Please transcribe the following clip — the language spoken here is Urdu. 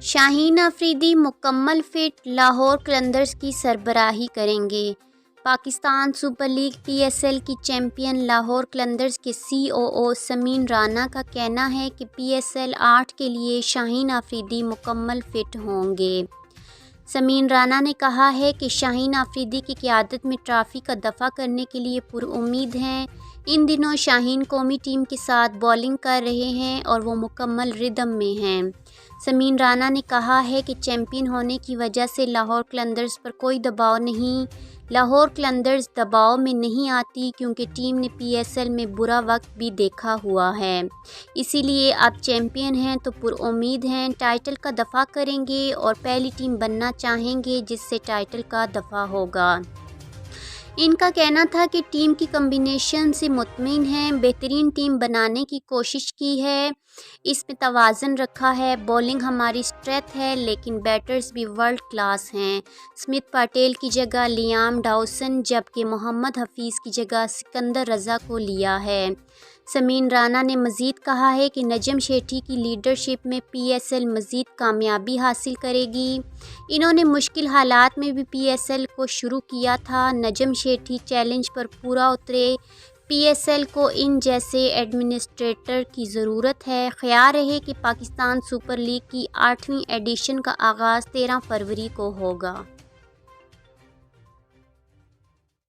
شاہین آفریدی مکمل فٹ لاہور قلندرز کی سربراہی کریں گے۔ Pakistan super league P S L کی چیمپئن لاہور قلندرز کے سی او سمین رانا کا کہنا ہے کہ پی ایس ایل 8 کے لیے شاہین آفریدی مکمل فٹ ہوں گے۔ سمین رانا نے کہا ہے کہ شاہین آفریدی کی قیادت میں ٹرافی کا دفاع کرنے کے لیے پرامید ہیں۔ ان دنوں شاہین قومی ٹیم کے ساتھ بالنگ کر رہے ہیں اور وہ مکمل ردم میں ہیں۔ سمین رانا نے کہا ہے کہ چیمپئن ہونے کی وجہ سے لاہور قلندرز پر کوئی دباؤ نہیں۔ لاہور قلندرز دباؤ میں نہیں آتی کیونکہ ٹیم نے پی ایس ایل میں برا وقت بھی دیکھا ہوا ہے، اسی لیے اب چیمپئن ہیں تو پرامید ہیں، ٹائٹل کا دفاع کریں گے اور پہلی ٹیم بننا چاہیں گے جس سے ٹائٹل کا دفاع ہوگا۔ ان کا کہنا تھا کہ ٹیم کی کمبینیشن سے مطمئن ہیں، بہترین ٹیم بنانے کی کوشش کی ہے، اس میں توازن رکھا ہے، بولنگ ہماری اسٹرینتھ ہے لیکن بیٹرز بھی ورلڈ کلاس ہیں۔ اسمتھ پاٹیل کی جگہ لیام ڈاوسن جبکہ محمد حفیظ کی جگہ سکندر رضا کو لیا ہے۔ سمین رانا نے مزید کہا ہے کہ نجم سیٹھی کی لیڈرشپ میں پی ایس ایل مزید کامیابی حاصل کرے گی۔ انہوں نے مشکل حالات میں بھی پی ایس ایل کو شروع کیا تھا۔ نجم سیٹھی چیلنج پر پورا اترے۔ پی ایس ایل کو ان جیسے ایڈمنسٹریٹر کی ضرورت ہے۔ خیال رہے کہ پاکستان سپر لیگ کی 8ویں ایڈیشن کا آغاز 13 فروری کو ہوگا۔